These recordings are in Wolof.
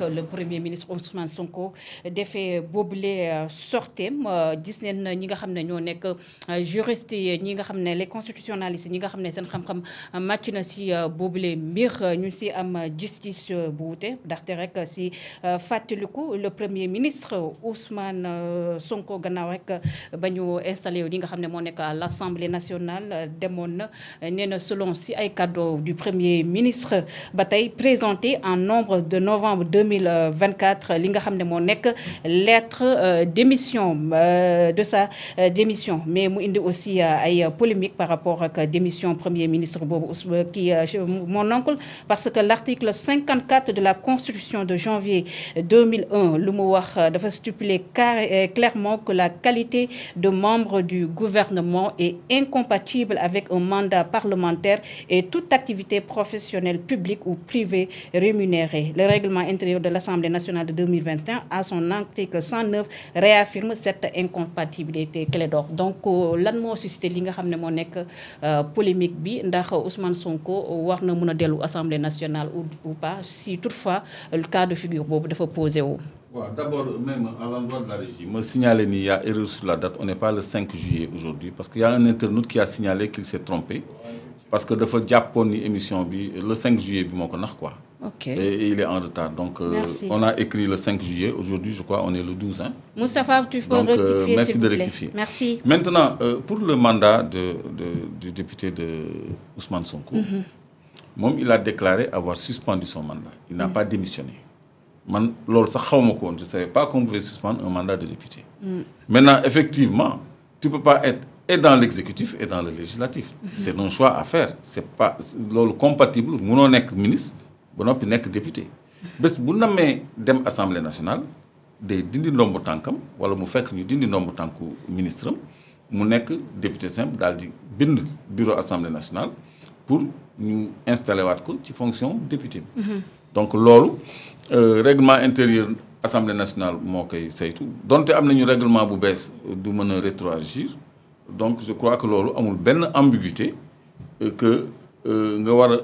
le premier ministre Ousmane Sonko defee boobule sorteem gis neen ñi nga xam ne ñoo nekk juriste yi ñi nga xam ne les constitutionnalistes ñi nga xam ne seen xam-xam màcc na si boobule mbir ñu si am gis-gis bu wute ndaxte rek si fàttaliku le premier ministre Ousmane Sonko gannaaw rek ba ñu installé li nga xam ne moo nekk à l'Assemblée nationale demoon na nee na selon si ay cadeau du premier ministre ba tey présenté en nombre de novembre 2024 li nga xam ne moo nekk lettre démission de sa démission mais mu indi aussi ay polémique par rapport ak démission premier ministre boobu kii mon oncle parce que l'article 54 de la constitution de janvier 2001 lu mu wax dafa stipuler clairement que la qualité de membre du gouvernement est incompatible avec un mandat parlementaire et toute activité professionnelle publique ou privée rémunérée. Le règlement intérieur de l'Assemblée nationale de 2021 à son article 109 réaffirme cette incompatibilité Clédor. Donc lan moo suscité li nga xam ne moo nekk polémique bi ndax Ousmane Sonko war na mën a dellu Assemblée nationale ou pas si toutefois le cas de figure boobu dafa posé wu. D'abord, même à l'endroit de la régie, me signaler qu'il y a erreur sur la date. On n'est pas le 5 juillet aujourd'hui. Parce qu'il y a un internaute qui a signalé qu'il s'est trompé. Parce que de fois, Japon émission le 5 juillet, quoi. Okay. Et il est en retard. Donc, on a écrit le 5 juillet. Aujourd'hui, je crois, on est le 12. Hein. Moustapha, tu peux rectifier, merci s'il de vous plaît. rectifier. Merci. Maintenant, pour le mandat du député de Ousmane Sonko, il a déclaré avoir suspendu son mandat. Il n'a pas démissionné. Je ne savais pas qu'on pouvait suspendre un mandat de député. Maintenant, effectivement, tu ne peux pas être et dans l'exécutif et dans le législatif. C'est un choix à faire. Ce n'est pas compatible. Nous sommes ministre, nous sommes député. Si vous avez dem Assemblée nationale, des dindi nombre tankam, wala mu fekk ñu dindi nombre tanku ministre, mu nekk député simple dans le bureau Assemblée nationale pour nous installer wat ko ci fonction député. Donc lolu règlement intérieur Assemblée nationale moo koy saytu donte am nañu règlement bu bees du mën a rétroagir donc je crois que loolu amul benn ambiguïté que nga war a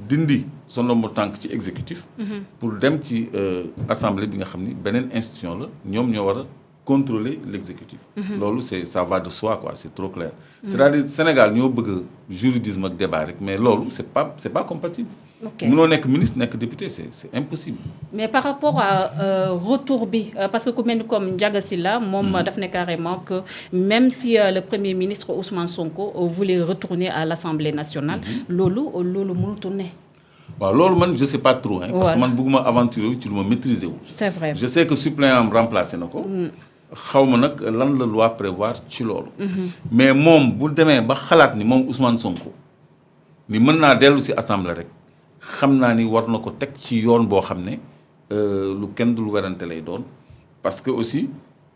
dindi son nombre tànk ci exécutif pour dem ci assemblée bi nga xam ni beneen institution la ñoom ñoo war a contrôler l'exécutif. Loolu ça va de soi quoi, c'est trop clair. C'est-à-dire Sénégal ñoo bëgg juridisme ak débat rek mais loolu c'est pas compatible. Mënoo nekk ministre nekk député c'est impossible. Mais par rapport à retour bi parce que ku mel ni comme Ndiaga Sylla moom daf ne carrément que même si le premier ministre Ousmane Sonko voulait retourner à l'Assemblée nationale loolu mënutu ne. waaw loolu man je sais pas trop hein, parce que man bëgguma aventurer wu ci lu ma maîtriser wu. C'est vrai. Je sais que suppléant am remplacé na ko. xawma nag lan la loi prévoir ci loolu. mais moom bu demee ba xalaat ni moom Ousmane Sonko ni mën naa dellu ci assemblée rek xam naa ni war na ko teg ci yoon boo xam ne lu kenn dul werante lay doon parce que aussi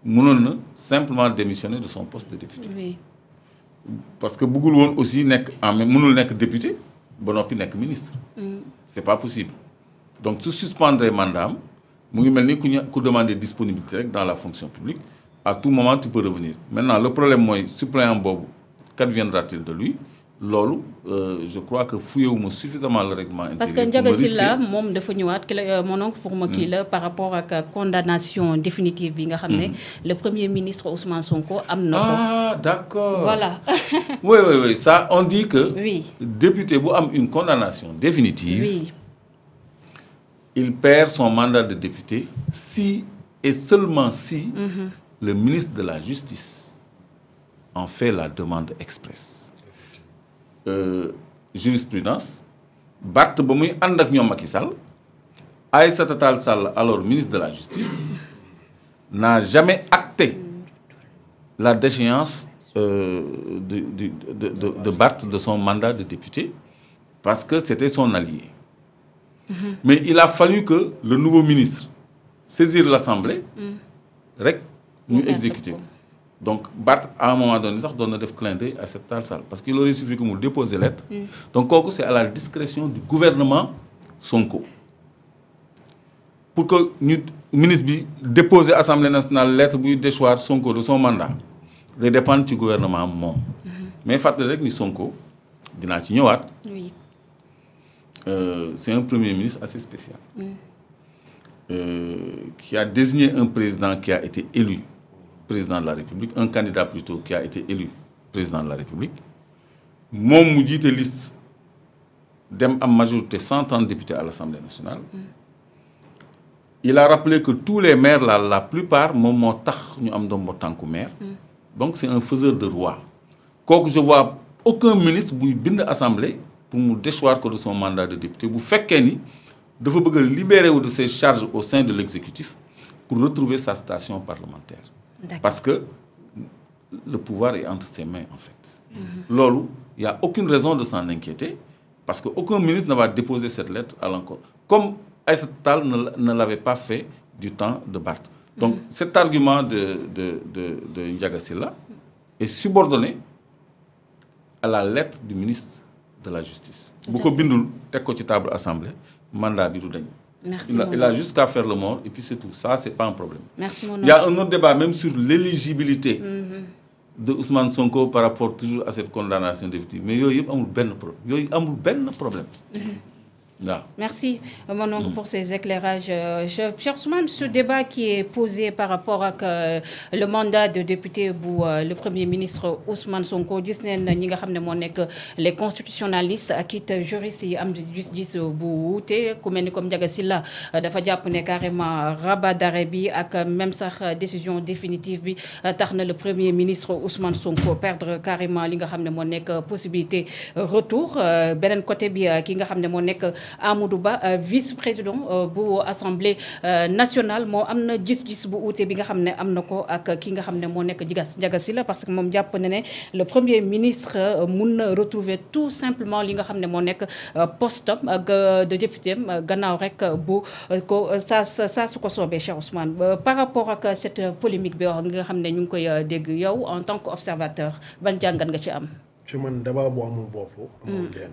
mënoon na simplement démissionner de son poste de député. Oui. Parce que bëggul woon aussi mënul nekk député ba noppi nekk ministre. C'est pas possible. Donc su suspendre mandat am mu ngi mel ni ku demander disponibilité rek dans la fonction publique à tout moment tu peux revenir. Maintenant le problème mooy suppléant boobu qu'adviendra-t-il de lui loolu je crois que fouillewuma suffisamment le règlement intérieur. Parce que Ndiaga Sylla moom dafa ñëwaat mon oncle pour ma kii la par rapport ak condamnation définitive bi nga xam ne le premier ministre Ousmane Sonko am na ko. Ah d'accord. Voilà. oui ça on dit que. Oui. Député bu am une condamnation définitive. Oui. Il perd son mandat de député si et seulement si le ministre de la Justice en fait la demande expresse. Jurisprudence Barth ba muy ànd ak ñoom Macky Sall Aïssata Tall Sall alors ministre de la Justice n'a jamais acté la déchéance de Barth de son mandat de député parce que c'était son allié. Mais il a fallu que le nouveau ministre saisisse l'Assemblée rek ñu exécuter. Donc Barth à un moment donné sax doon na def clin d'œil à cette Tall Sall parce qu'il aurait suffi que mu déposer lettre. Donc kooku c'est à la discrétion du gouvernement Sonko. Pour que ñu ministre bi déposer Assemblée nationale lettre buy déchoir Sonko de son mandat day dépendre ci gouvernement moom. Mais fàttali rek ni Sonko dinaa ci ñëwaat. Oui. C'est un premier ministre assez spécial. qui a désigné un président qui a été élu président de la République, un candidat plutôt qui a été élu président de la République. Mon mu jiite liste dem am majorité 130 députés à l'Assemblée nationale. Il a rappelé que tous les maires, la plupart, moom moo tax ñu am ndombo tànku maire. Donc c'est un faiseur de roi. Kooku je vois aucun ministre buy bind assemblée pour mu déchoir ko de son mandat de député bu fekkee ni dafa bëgg a libérer wu de ses charges au sein de l'exécutif pour retrouver sa station parlementaire. Parce que le pouvoir est entre ses mains en fait. Loolu, il n'y a aucune raison de s'en inquiéter parce qu'aucun ministre ne va déposer cette lettre à l'encontre. Comme Aïssata Tall ne l'avait pas fait du temps de Barth. Donc cet argument de Ndiaga Sylla est subordonné à la lettre du ministre de la Justice. Bu ko bindul teg ko ci table assemblée mandat bi du dañ. Merci il a juste qu'à faire le mort et puis c'est tout. Ça, c'est pas un problème. Merci mon Il y a un autre débat même sur l'éligibilité de Ousmane Sonko par rapport toujours à cette condamnation de victime. Mais il y a un problème. Non. Merci mon oncle pour ces éclairages. Cher Ousmane, ce débat qui est posé par rapport à le mandat de député pour le Premier ministre Ousmane Sonko, gis neen ñi nga xam ne moo nekk les constitutionnalistes ak it juristes yi am gis-gis bu wuute ku mel ni comme Ndiaga Sylla dafa jàpp ne carrément rabat d'arrêt bi ak même sax décision définitive bi tax na le Premier ministre Ousmane Sonko perdre carrément li nga xam ne moo nekk possibilité retour beneen côté bi ki nga xam ne moo nekk Amadou Ba vice-président bu assemblée nationale moo am na gis-gis bu uute bi nga xam ne am na ko ak ki nga xam ne moo nekk Ndiaga Sylla parce que moom jàpp na ne le premier ministre mun na retrouver tout simplement li nga xam ne moo nekk poste de député gannaaw rek bu ko saa su ko soobee Cheikh Ousmane par rapport ak cette polémique bi wax nga xam ne ñu ngi koy dégg yow en tant qu'observateur ban jàngat nga ci am. ci man débat bu amul bopp amul genn